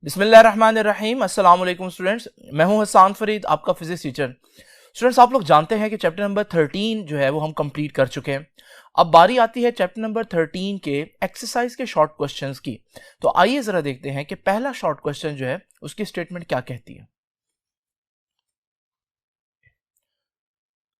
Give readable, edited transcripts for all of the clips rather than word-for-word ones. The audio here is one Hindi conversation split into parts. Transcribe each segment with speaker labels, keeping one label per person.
Speaker 1: बिस्मिल्लाहिर्रहमानिर्रहीम। अस्सलाम वालेकुम स्टूडेंट्स, मैं हूं हसान फरीद, आपका फिजिक्स टीचर। स्टूडेंट्स, आप लोग जानते हैं कि चैप्टर नंबर 13 जो है वो हम कंप्लीट कर चुके हैं। अब बारी आती है चैप्टर नंबर 13 के एक्सरसाइज के शॉर्ट क्वेश्चंस की। तो आइए जरा देखते हैं कि पहला शॉर्ट क्वेश्चन जो है उसकी स्टेटमेंट क्या कहती है।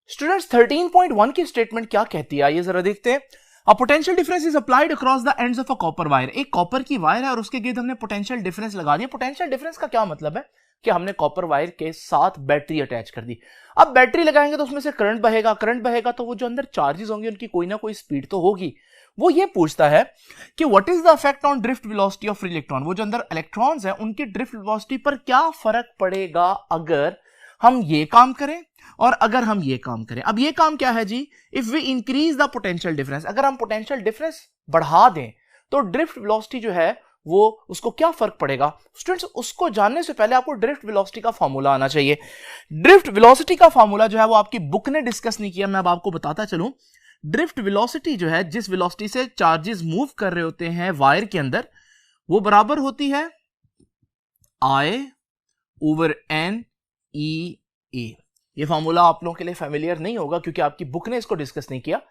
Speaker 1: स्टूडेंट्स, 13.1 की स्टेटमेंट क्या कहती है, आइए जरा देखते हैं। A potential difference is applied across the ends of a copper wire। एक कॉपर की वायर है और उसके गिर्द हमने पोटेंशियल डिफरेंस लगा दिया। पोटेंशियल डिफरेंस का क्या मतलब है कि हमने कॉपर वायर के साथ बैटरी अटैच कर दी। अब बैटरी लगाएंगे तो उसमें से करंट बहेगा तो वो जो अंदर चार्जेस होंगे उनकी कोई ना कोई स्पीड तो होगी। वो ये पूछता है कि what is the effect on drift velocity of free electron. वो जो अंदर इलेक्ट्रॉन्स हैं उनकी ड्रिफ्ट वेलोसिटी पर क्या फर्क पड़ेगा अगर हम ये काम करें और अगर हम ये काम करें। अब ये काम क्या है जी, if we increase the potential difference, अगर हम पोटेंशियल डिफरेंस बढ़ा दें तो ड्रिफ्ट वेलोसिटी जो है वो उसको क्या फर्क पड़ेगा। स्टूडेंट्स, उसको जानने से पहले आपको ड्रिफ्ट वेलोसिटी का फॉर्मूला आना चाहिए। ड्रिफ्ट वेलोसिटी का फॉर्मूला जो है वो आपकी बुक ने डिस्कस नहीं किया, मैं अब आपको बताता चलूं। ड्रिफ्ट वेलोसिटी जो है, जिस वेलोसिटी से चार्जेस मूव कर रहे होते हैं वायर के अंदर, वो बराबर होती है I/N/E/A। ये फॉर्मूला आप लोगों के लिए फेमिलियर नहीं होगा क्योंकि आपकी बुक ने इसको डिस्कस नहीं किया,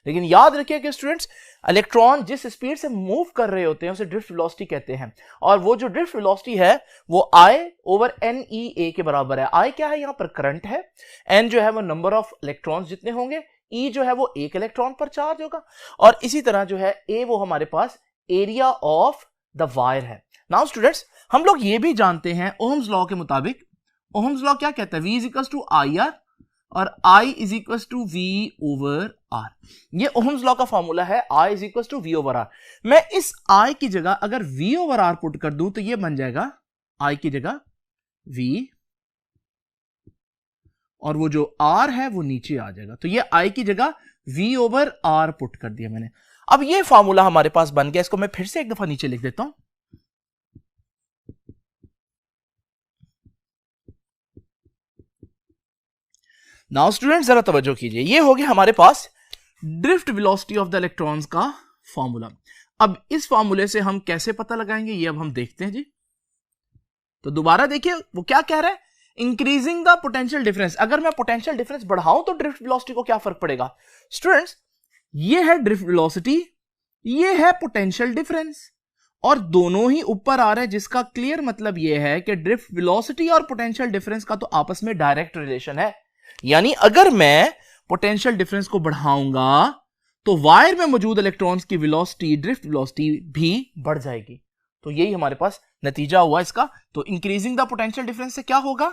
Speaker 1: लेकिन याद रखिए कि स्टूडेंट्स, इलेक्ट्रॉन जिस स्पीड से मूव कर रहे होते हैं उसे ड्रिफ्ट वेलोसिटी कहते हैं। और वो जो ड्रिफ्ट वेलोसिटी है वो I/NEA के बराबर है। I क्या है, यहां पर करंट है, N जो है वो नंबर ऑफ इलेक्ट्रॉन्स जितने होंगे, E जो है वो एक इलेक्ट्रॉन पर चार्ज होगा, और इसी तरह जो है A वो हमारे पास एरिया ऑफ द वायर है। नाउ स्टूडेंट्स, हम लोग ये भी जानते हैं ओहम्स लॉ के मुताबिक, ओहम्स लॉ क्या कहता है, V is equals to IR और I is equals to V over R। ये ओहम्स लॉ का फॉर्मूला है, I is equals to V over R। मैं इस I की जगह अगर V ओवर R पुट कर दूं तो ये बन जाएगा I की जगह V, और वो जो R है वो नीचे आ जाएगा, तो ये I की जगह V ओवर R पुट कर दिया मैंने। अब ये फॉर्मूला हमारे पास बन गया, इसको मैं फिर से एक दफा नीचे लिख देता हूं। नाउ स्टूडेंट जरा तवज्जो कीजिए, ये हो गया हमारे पास drift velocity of the electrons का फॉर्मूला। अब इस फॉर्मूले से हम कैसे पता लगाएंगे ये अब हम देखते हैं जी। तो दोबारा देखिए वो क्या कह रहा है, इंक्रीजिंग द पोटेंशियल डिफरेंस। अगर मैं पोटेंशियल डिफरेंस बढ़ाऊं तो ड्रिफ्ट वेलोसिटी को क्या फर्क पड़ेगा। स्टूडेंट्स, ये है ड्रिफ्ट वेलोसिटी, ये है पोटेंशियल डिफरेंस, और दोनों ही ऊपर आ रहे हैं, जिसका क्लियर मतलब यह है कि ड्रिफ्ट वेलोसिटी और पोटेंशियल डिफरेंस का तो आपस में डायरेक्ट रिलेशन है। यानी अगर मैं पोटेंशियल डिफरेंस को बढ़ाऊंगा तो वायर में मौजूद इलेक्ट्रॉन्स की वेलोसिटी, ड्रिफ्ट वेलोसिटी भी बढ़ जाएगी। तो यही हमारे पास नतीजा हुआ इसका। तो इंक्रीजिंग द पोटेंशियल डिफरेंस से क्या होगा,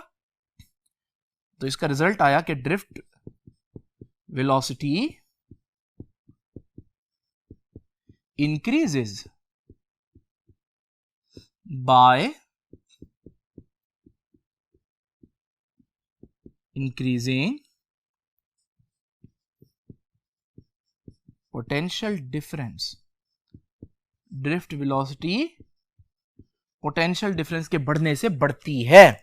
Speaker 1: तो इसका रिजल्ट आया कि drift velocity increases by increasing potential difference। Drift velocity potential difference के बढ़ने से बढ़ती है।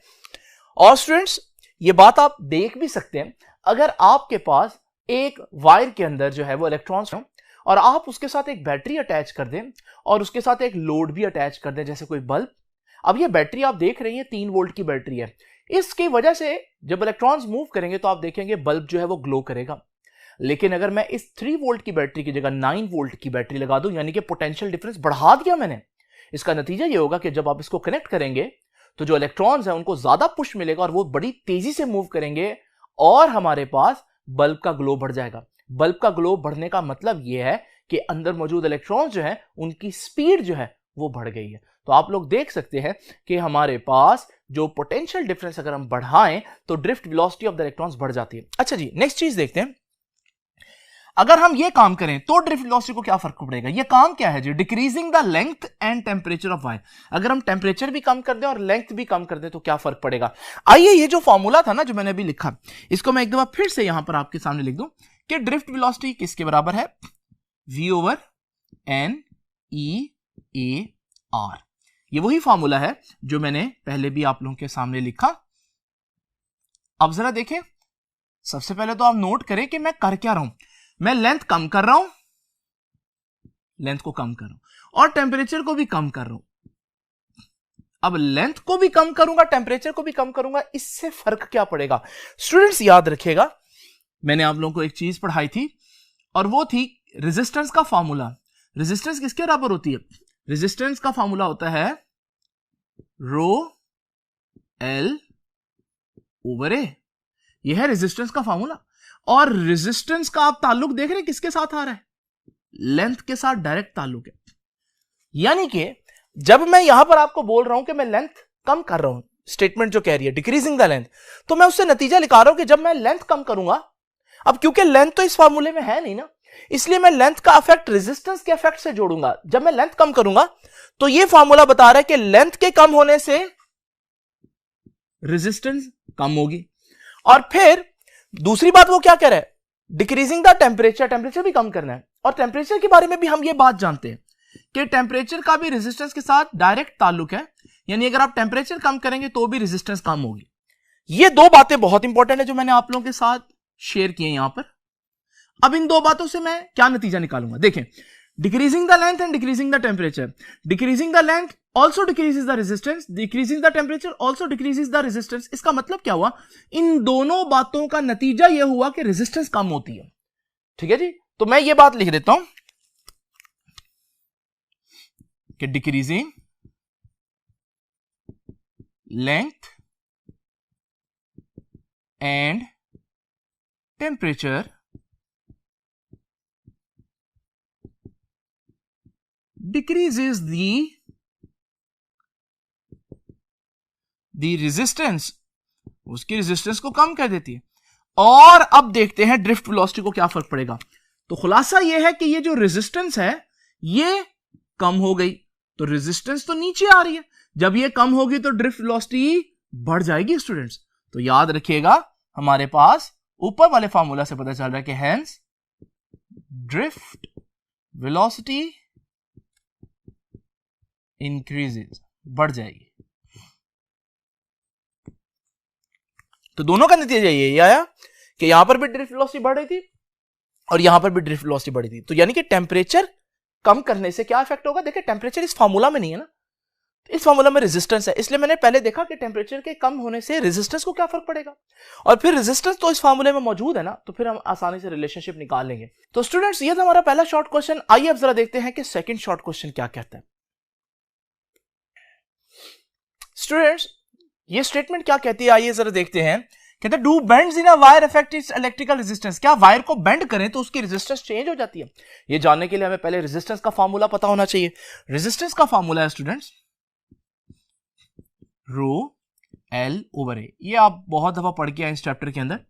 Speaker 1: और स्टूडेंट्स, ये बात आप देख भी सकते हैं, अगर आपके पास एक वायर के अंदर जो है वो इलेक्ट्रॉन्स हो और आप उसके साथ एक बैटरी अटैच कर दें और उसके साथ एक लोड भी अटैच कर दें, जैसे कोई बल्ब। अब ये बैटरी आप देख रही हैं 3 वोल्ट की बैटरी है, इसकी वजह से जब इलेक्ट्रॉन्स मूव करेंगे तो आप देखेंगे बल्ब जो है वो ग्लो करेगा। लेकिन अगर मैं इस 3 वोल्ट की बैटरी की जगह 9 वोल्ट की बैटरी लगा दूं, यानी कि पोटेंशियल डिफरेंस बढ़ा दिया मैंने, इसका नतीजा ये होगा कि जब आप इसको कनेक्ट करेंगे तो जो इलेक्ट्रॉन्स हैं उनको ज्यादा पुश मिलेगा और वो बड़ी तेजी से मूव करेंगे और हमारे पास बल्ब का ग्लो बढ़ जाएगा। बल्ब का ग्लो बढ़ने का मतलब यह है कि अंदर मौजूद इलेक्ट्रॉन्स जो है उनकी स्पीड जो है वो बढ़ गई है। तो आप लोग देख सकते हैं कि हमारे पास जो पोटेंशियल डिफरेंस अगर हम बढ़ाएं तो drift velocity of the electrons बढ़ जाती है। अच्छा जी, नेक्स्ट चीज देखते हैं। अगर हम ये काम करें तो ड्रिफ्ट वेलोसिटी को क्या फर्क पड़ेगा। ये काम क्या है जी, decreasing the length and temperature of wire. अगर हम टेम्परेचर भी कम कर दें और लेंथ भी कम कर दें तो क्या फर्क पड़ेगा। आइए, ये जो फॉर्मूला था ना जो मैंने अभी लिखा, इसको मैं एक दफा फिर से यहां पर आपके सामने लिख दूं कि ड्रिफ्ट वेलोसिटी किसके बराबर है, V ओवर NEAR। ये वही फॉर्मूला है जो मैंने पहले भी आप लोगों के सामने लिखा। अब जरा देखें, सबसे पहले तो आप नोट करें कि मैं कर क्या रहा हूं। मैं लेंथ कम कर रहा हूं, लेंथ को कम कर रहा हूं और टेम्परेचर को भी कम कर रहा हूं। अब लेंथ को भी कम करूंगा, टेम्परेचर को भी कम करूंगा, इससे फर्क क्या पड़ेगा? स्टूडेंट्स याद रखिएगा, मैंने आप लोगों को एक चीज पढ़ाई थी और वो थी रेजिस्टेंस का फॉर्मूला। रेजिस्टेंस किसके बराबर होती है? रेजिस्टेंस का फॉर्मूला होता है रो एल ओवर ए। यह है रेजिस्टेंस का फॉर्मूला। और रेजिस्टेंस का आप ताल्लुक देख रहे हैं किसके साथ आ रहा है? लेंथ के साथ डायरेक्ट ताल्लुक है। यानी कि जब मैं यहां पर आपको बोल रहा हूं कि मैं लेंथ कम कर रहा हूं, स्टेटमेंट जो कह रही है डिक्रीजिंग द लेंथ, तो मैं उससे नतीजा निकाल रहा हूं कि जब मैं लेंथ कम करूंगा, अब क्योंकि लेंथ तो इस फार्मूले में है नहीं ना, इसलिए मैं लेंथ का इफेक्ट रेजिस्टेंस के इफेक्ट से जोड़ूंगा। जब मैं लेंथ कम करूंगा तो यह फार्मूला बता रहा है कि लेंथ के कम होने से रेजिस्टेंस कम होगी। और फिर दूसरी बात वो क्या कह रहा है? डिक्रीजिंग द टेम्परेचर, टेम्परेचर भी कम करना है। और टेम्परेचर के बारे में भी हम ये बात जानते हैं कि टेम्परेचर का भी रेजिस्टेंस के साथ डायरेक्ट ताल्लुक है, यानी अगर आप टेम्परेचर कम करेंगे तो भी रेजिस्टेंस कम होगी। ये दो बातें बहुत इंपॉर्टेंट है जो मैंने आप लोगों के साथ शेयर किए यहां पर। अब इन दो बातों से मैं क्या नतीजा निकालूंगा? देखें, decreasing the length and decreasing the temperature. Decreasing the length also decreases the resistance, decreasing the temperature also decreases the resistance. इसका मतलब क्या हुआ? इन दोनों बातों का नतीजा यह हुआ कि रेजिस्टेंस कम होती है। ठीक है जी, तो मैं ये बात लिख देता हूं कि decreasing length and temperature decreases the resistance, उसकी रेजिस्टेंस को कम कर देती है। और अब देखते हैं ड्रिफ्ट वेलोसिटी को क्या फर्क पड़ेगा। तो खुलासा यह है कि ये जो रेजिस्टेंस है ये कम हो गई, तो रेजिस्टेंस तो नीचे आ रही है। जब ये कम होगी तो ड्रिफ्ट वेलोसिटी बढ़ जाएगी स्टूडेंट्स। तो याद रखिएगा, हमारे पास ऊपर वाले फार्मूला से पता चल रहा है कि हेंस ड्रिफ्ट वेलोसिटी इंक्रीजेस, बढ़ जाएगी। तो दोनों का नतीजा ये आया कि यहां पर भी ड्रिफ्ट वेलोसिटी बढ़ रही थी और यहां पर भी ड्रिफ्ट वेलोसिटी बढ़ी थी। तो यानी कि टेम्परेचर कम करने से क्या इफेक्ट होगा? देखिए, टेम्परेचर इस फार्मूला में नहीं है ना, इस फार्मूला में रेजिस्टेंस है, इसलिए मैंने पहले देखा कि टेम्परेचर के कम होने से रेजिस्टेंस को क्या फर्क पड़ेगा। और फिर रेजिस्टेंस तो इस फार्मूले में मौजूद है ना, तो फिर हम आसानी से रिलेशनशिप निकाल लेंगे। तो स्टूडेंट्स, ये था हमारा पहला शॉर्ट क्वेश्चन। आइए अब जरा देखते हैं कि सेकंड शॉर्ट क्वेश्चन क्या कहता है। स्टूडेंट्स, ये स्टेटमेंट क्या कहती है, आइए जरा देखते हैं। कहते हैं do bends in a wire affect its electrical resistance. क्या वायर को बेंड करें तो उसकी रेजिस्टेंस चेंज हो जाती है? ये जानने के लिए हमें पहले रेजिस्टेंस का फार्मूला पता होना चाहिए। रेजिस्टेंस का फार्मूला है स्टूडेंट्स रो एल ओवर ए। ये आप बहुत दफा पढ़ के आए इस चैप्टर के अंदर।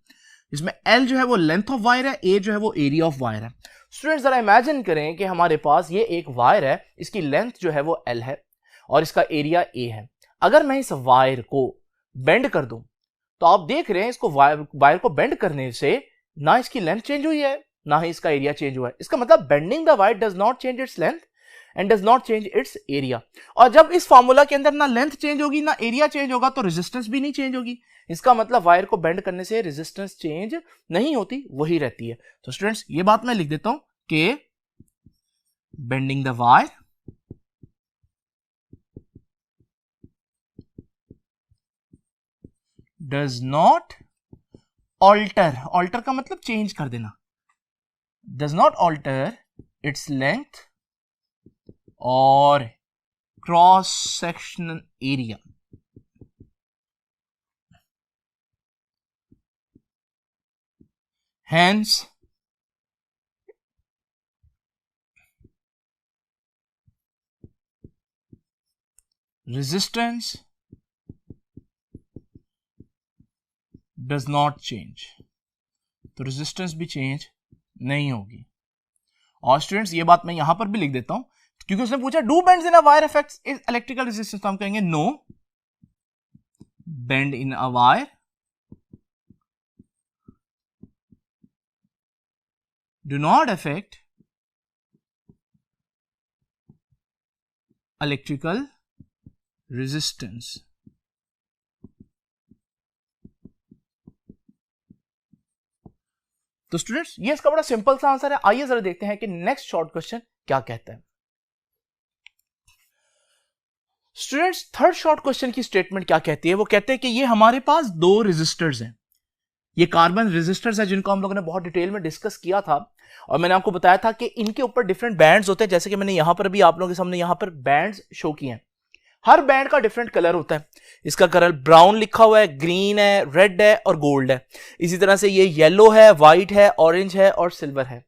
Speaker 1: इसमें एल जो है वो लेंथ ऑफ वायर है, ए जो है वो एरिया ऑफ वायर है। स्टूडेंट्स, जरा इमेजिन करें कि हमारे पास ये एक वायर है, इसकी लेंथ जो है वो एल है और इसका एरिया ए है। अगर मैं इस वायर को बेंड कर दूं तो आप देख रहे हैं इसको वायर को बेंड करने से ना इसकी लेंथ चेंज हुई है ना ही इसका एरिया चेंज हुआ है। इसका मतलब bending the wire does not change its length and does not change it's area. और जब इस फार्मूला के अंदर ना लेंथ चेंज होगी ना एरिया चेंज होगा तो रेजिस्टेंस भी नहीं चेंज होगी। इसका मतलब वायर को बेंड करने से रेजिस्टेंस चेंज नहीं होती, वही रहती है। तो स्टूडेंट्स, ये बात मैं लिख देता हूं कि bending the wire does not alter का मतलब चेंज कर देना, does not alter its length or cross sectional area। hence resistance does not change। तो रेजिस्टेंस भी चेंज नहीं होगी। और स्टूडेंट्स, ये बात मैं यहां पर भी लिख देता हूं क्योंकि उसने पूछा do bends in a wire affects electrical resistance, तो हम कहेंगे no bend in a wire do not affect electrical resistance. तो स्टूडेंट्स, ये इसका बड़ा सिंपल सा आंसर है। आइए जरा देखते हैं कि नेक्स्ट शॉर्ट क्वेश्चन क्या कहता है। स्टूडेंट्स थर्ड शॉर्ट क्वेश्चन की स्टेटमेंट क्या कहती है? वो कहते हैं कि ये हमारे पास दो रेजिस्टर्स हैं, ये कार्बन रेजिस्टर्स है जिनको हम लोगों ने बहुत डिटेल में डिस्कस किया था और मैंने आपको बताया था कि इनके ऊपर डिफरेंट बैंड्स होते हैं, जैसे कि मैंने यहां पर भी आप लोगों के सामने यहां पर बैंड्स शो किए हैं। हर बैंड का डिफरेंट कलर होता है, इसका कलर ब्राउन लिखा हुआ है, ग्रीन है, रेड है और गोल्ड है। इसी तरह से ये येलो है, व्हाइट है, ऑरेंज है और सिल्वर है।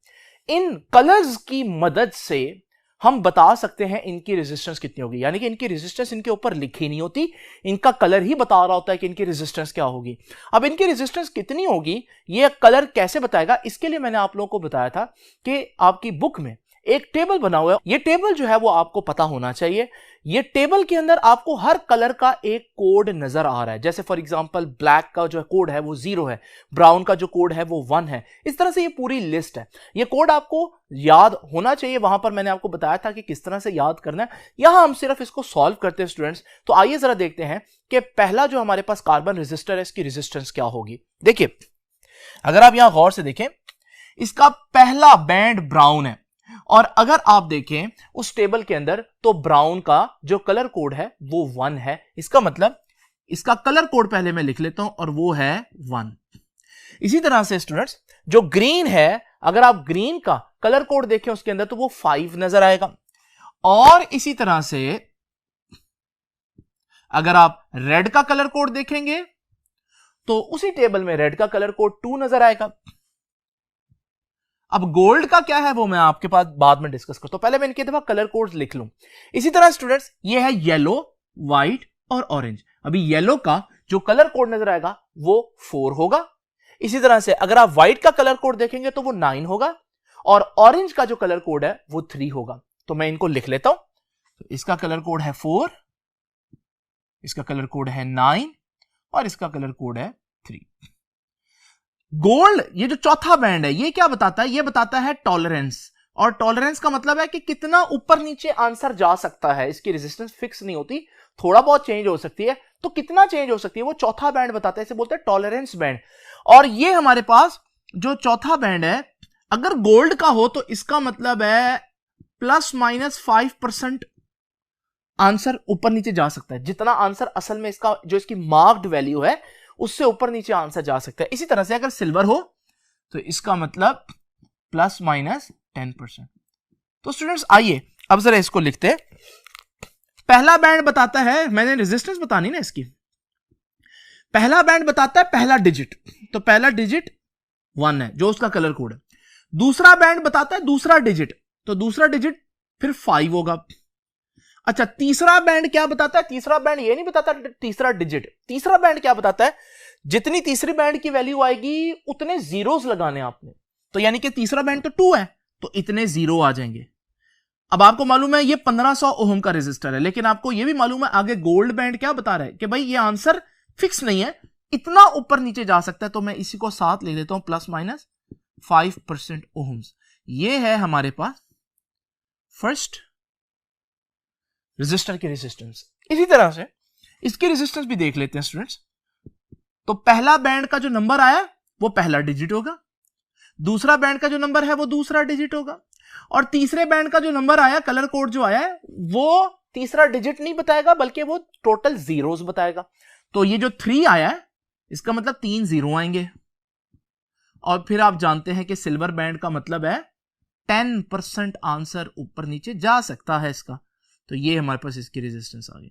Speaker 1: इन कलर्स की मदद से हम बता सकते हैं इनकी रेजिस्टेंस कितनी होगी, यानी कि इनकी रेजिस्टेंस इनके ऊपर लिखी नहीं होती, इनका कलर ही बता रहा होता है कि इनकी रेजिस्टेंस क्या होगी। अब इनकी रेजिस्टेंस कितनी होगी ये कलर कैसे बताएगा, इसके लिए मैंने आप लोगों को बताया था कि आपकी बुक में एक टेबल बना हुआ है, ये टेबल जो है वो आपको पता होना चाहिए। ये टेबल के अंदर आपको हर कलर का एक कोड नजर आ रहा है, जैसे फॉर एग्जांपल ब्लैक का जो कोड है वो 0 है, ब्राउन का जो कोड है वो 1 है। इस तरह से ये पूरी लिस्ट है, ये कोड आपको याद होना चाहिए। वहां पर मैंने आपको बताया था कि किस तरह से याद करना है, यहां हम सिर्फ इसको सॉल्व करते हैं स्टूडेंट्स। तो आइए जरा देखते हैं कि पहला जो हमारे पास कार्बन रेजिस्टर है इसकी रेजिस्टेंस क्या होगी। देखिए अगर आप यहां गौर से देखें, इसका पहला बैंड ब्राउन है और अगर आप देखें उस टेबल के अंदर तो ब्राउन का जो कलर कोड है वो 1 है। इसका मतलब इसका कलर कोड पहले मैं लिख लेता हूं और वो है 1। इसी तरह से स्टूडेंट्स जो ग्रीन है, अगर आप ग्रीन का कलर कोड देखें उसके अंदर तो वो 5 नजर आएगा। और इसी तरह से अगर आप रेड का कलर कोड देखेंगे तो उसी टेबल में रेड का कलर कोड 2 नजर आएगा। अब गोल्ड का क्या है वो मैं आपके पास बाद में डिस्कस करता हूं, पहले मैं इनके दफा कलर कोड्स लिख लूं। इसी तरह स्टूडेंट्स ये है येलो, व्हाइट और ऑरेंज। अभी येलो का जो कलर कोड नजर आएगा वो 4 होगा। इसी तरह से अगर आप व्हाइट का कलर कोड देखेंगे तो वो 9 होगा और ऑरेंज का जो कलर कोड है वो 3 होगा। तो मैं इनको लिख लेता हूं। तो इसका कलर कोड है 4, इसका कलर कोड है 9 और इसका कलर कोड है 3। गोल्ड ये जो चौथा बैंड है ये क्या बताता है? ये बताता है टॉलरेंस, और टॉलरेंस का मतलब है कि कितना ऊपर नीचे आंसर जा सकता है। इसकी रेजिस्टेंस फिक्स नहीं होती, थोड़ा बहुत चेंज हो सकती है। तो कितना चेंज हो सकती है वो चौथा बैंड बताता है, इसे बोलते हैं टॉलरेंस बैंड। और ये हमारे पास जो चौथा बैंड है अगर गोल्ड का हो तो इसका मतलब है ±5% आंसर ऊपर नीचे जा सकता है। जितना आंसर असल में इसका जो इसकी मार्क्ड वैल्यू है उससे ऊपर नीचे आंसर जा सकता है। इसी तरह से अगर सिल्वर हो तो इसका मतलब ±10%। तो स्टूडेंट्स आइए अब जरा इसको लिखते हैं। पहला बैंड बताता है, मैंने रेजिस्टेंस बतानी ना इसकी, पहला बैंड बताता है पहला डिजिट, तो पहला डिजिट 1 है जो उसका कलर कोड है। दूसरा बैंड बताता है दूसरा डिजिट, तो दूसरा डिजिट फिर 5 होगा। अच्छा तीसरा बैंड क्या बताता है? तीसरा बैंड ये नहीं बताता तीसरा डिजिट, तीसरा बैंड क्या बताता है? जितनी तीसरी बैंड की वैल्यू आएगी उतने जीरोस लगाने आपने, तो यानी कि तीसरा बैंड तो 2 है तो इतने 0 आ जाएंगे। अब आपको मालूम है ये 1500 ओम का रेजिस्टर है, लेकिन आपको ये भी मालूम है आगे गोल्ड बैंड क्या बता रहा है कि भाई ये आंसर फिक्स नहीं है, इतना ऊपर नीचे जा सकता है। तो मैं इसी को साथ ले लेता हूं ±5% ओम्स। ये है हमारे पास फर्स्ट रेजिस्टर की रेजिस्टेंस। इसी तरह से इसकी रेजिस्टेंस भी देख लेते हैं स्टूडेंट्स। तो पहला बैंड का जो नंबर आया वो पहला डिजिट होगा, दूसरा बैंड का जो नंबर है वो दूसरा डिजिट होगा, और तीसरे बैंड का जो नंबर आया कलर कोड जो आया है वो तीसरा डिजिट नहीं बताएगा बल्कि वो टोटल जीरोस बताएगा। तो ये जो 3 आया है इसका मतलब 3 0 आएंगे। और फिर आप जानते हैं कि सिल्वर बैंड का मतलब है 10% आंसर ऊपर नीचे जा सकता है इसका। तो ये हमारे पास इसकी रेजिस्टेंस आ गई।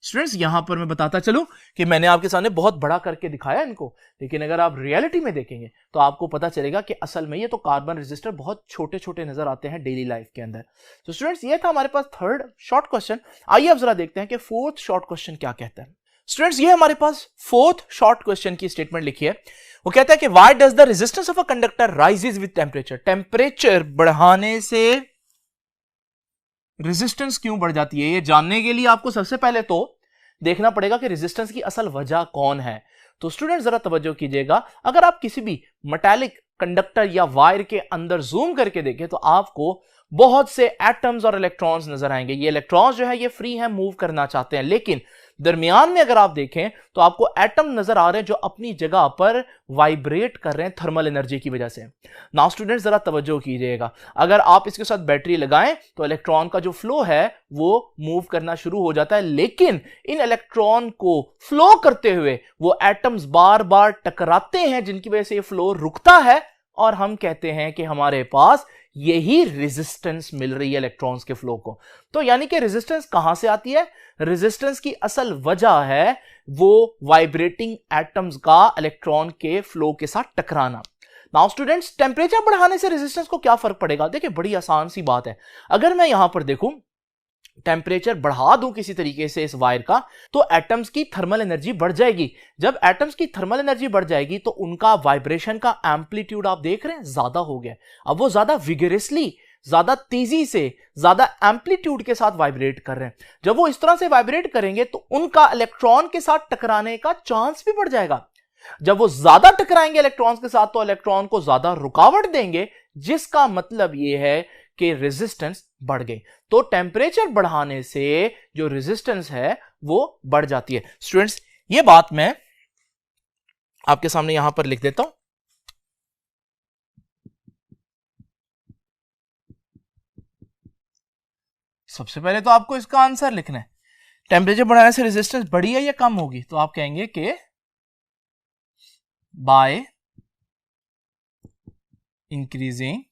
Speaker 1: स्टूडेंट्स यहां पर मैं बताता चलूं कि मैंने आपके सामने बहुत बड़ा करके दिखाया इनको, लेकिन अगर आप रियलिटी में देखेंगे तो आपको पता चलेगा कि असल में ये तो कार्बन रेजिस्टर बहुत छोटे छोटे नजर आते हैं डेली लाइफ के अंदर। तो स्टूडेंट्स ये था हमारे पास थर्ड शॉर्ट क्वेश्चन। आइए अब जरा देखते हैं कि फोर्थ शॉर्ट क्वेश्चन क्या कहता है। स्टूडेंट्स ये हमारे पास फोर्थ शॉर्ट क्वेश्चन की स्टेटमेंट लिखी है। वो कहता है कि why does the resistance of a conductor rises with temperature? Temperature बढ़ाने से रेजिस्टेंस क्यों बढ़ जाती है? ये जानने के लिए आपको सबसे पहले तो देखना पड़ेगा कि रेजिस्टेंस की असल वजह कौन है। तो स्टूडेंट जरा तवज्जो कीजिएगा, अगर आप किसी भी मेटालिक कंडक्टर या वायर के अंदर जूम करके देखें तो आपको बहुत से एटम्स और इलेक्ट्रॉन्स नजर आएंगे। ये इलेक्ट्रॉन्स जो है ये फ्री हैं, मूव करना चाहते हैं, लेकिन दरमियान में अगर आप देखें तो आपको एटम नजर आ रहे हैं जो अपनी जगह पर वाइब्रेट कर रहे हैं थर्मल एनर्जी की वजह से। नाउ स्टूडेंट्स जरा तवज्जो कीजिएगा, अगर आप इसके साथ बैटरी लगाएं तो इलेक्ट्रॉन का जो फ्लो है वो मूव करना शुरू हो जाता है, लेकिन इन इलेक्ट्रॉन को फ्लो करते हुए वो एटम्स बार बार टकराते हैं जिनकी वजह से ये फ्लो रुकता है, और हम कहते हैं कि हमारे पास यही रेजिस्टेंस मिल रही है इलेक्ट्रॉन्स के फ्लो को। तो यानी कि रेजिस्टेंस कहां से आती है? रेजिस्टेंस की असल वजह है वो वाइब्रेटिंग एटम्स का इलेक्ट्रॉन के फ्लो के साथ टकराना। नाउ स्टूडेंट्स, टेंपरेचर बढ़ाने से रेजिस्टेंस को क्या फर्क पड़ेगा? देखिए बड़ी आसान सी बात है, अगर मैं यहां पर देखूं टेंपरेचर बढ़ा दूं किसी तरीके से इस वायर का, तो एटम्स की थर्मल एनर्जी बढ़ जाएगी। जब एटम्स की थर्मल एनर्जी बढ़ जाएगी तो उनका वाइब्रेशन का एम्पलीट्यूड आप देख रहे हैं ज्यादा हो गया। अब वो ज्यादा विगरसली, ज्यादा तेजी से, ज्यादा एम्पलीट्यूड के साथ वाइब्रेट कर रहे हैं। जब वो इस तरह से वाइब्रेट करेंगे तो उनका इलेक्ट्रॉन के साथ टकराने का चांस भी बढ़ जाएगा। जब वो ज्यादा टकराएंगे इलेक्ट्रॉन्स के साथ तो इलेक्ट्रॉन को ज्यादा रुकावट देंगे, जिसका मतलब यह है कि रेजिस्टेंस बढ़ गई। तो टेंपरेचर बढ़ाने से जो रेजिस्टेंस है वो बढ़ जाती है। स्टूडेंट्स, ये बात मैं आपके सामने यहां पर लिख देता हूं। सबसे पहले तो आपको इसका आंसर लिखना है, टेंपरेचर बढ़ाने से रेजिस्टेंस बढ़ी है या कम होगी? तो आप कहेंगे कि by increasing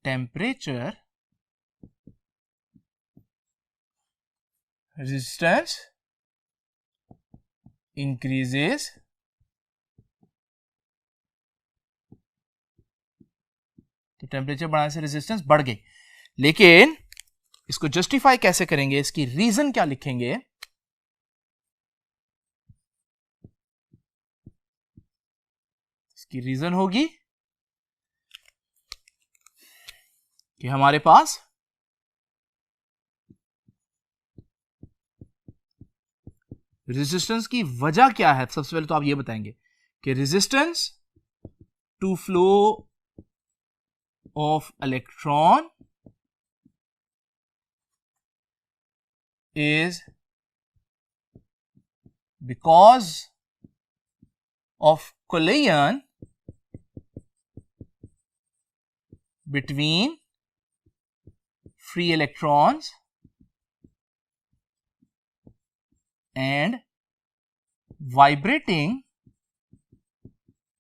Speaker 1: temperature resistance increases तो टेम्परेचर बढ़ाने से रेजिस्टेंस बढ़ गई। लेकिन इसको जस्टिफाई कैसे करेंगे, इसकी रीजन क्या लिखेंगे? इसकी रीजन होगी कि हमारे पास रेजिस्टेंस की वजह क्या है। सबसे पहले तो आप ये बताएंगे कि resistance to flow of electron is because of collision between free electrons and vibrating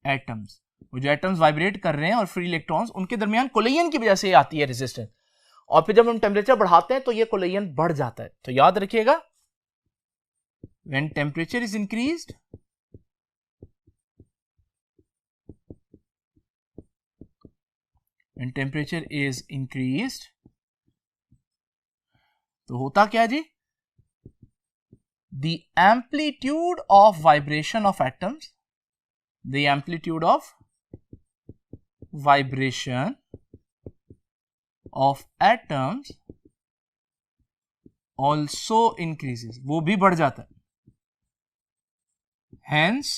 Speaker 1: atoms। वो जो एटम्स वाइब्रेट कर रहे हैं और फ्री इलेक्ट्रॉन्स, उनके दरमियान कोलिजन की वजह से आती है रेजिस्टेंस, और फिर जब हम टेम्परेचर बढ़ाते हैं तो ये कोलिजन बढ़ जाता है। तो याद रखिएगा, when temperature is increased when temperature is increased, तो होता क्या जी? The amplitude of vibration of atoms, the amplitude of vibration of atoms also increases, वो भी बढ़ जाता है। Hence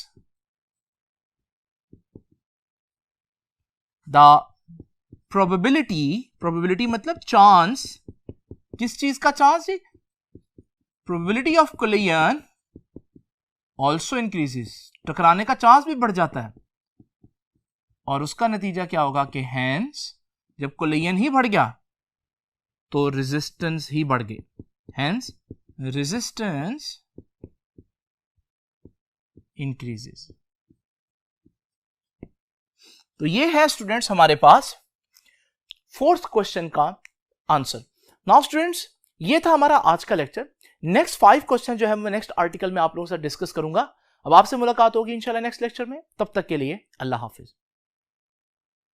Speaker 1: the probability मतलब चांस, किस चीज का चांस जी? Probability of collision also increases, टकराने का चांस भी बढ़ जाता है। और उसका नतीजा क्या होगा कि हैंस जब कोलिजन ही बढ़ गया तो रेजिस्टेंस ही बढ़ गई, हैंस रेजिस्टेंस इंक्रीजेस। तो ये है स्टूडेंट्स हमारे पास फोर्थ क्वेश्चन का आंसर। नाउ स्टूडेंट्स, ये था हमारा आज का लेक्चर। नेक्स्ट 5 क्वेश्चन जो है मैं नेक्स्ट आर्टिकल में आप लोगों से डिस्कस करूंगा। अब आपसे मुलाकात होगी इंशाल्लाह नेक्स्ट लेक्चर में। तब तक के लिए अल्लाह हाफिज।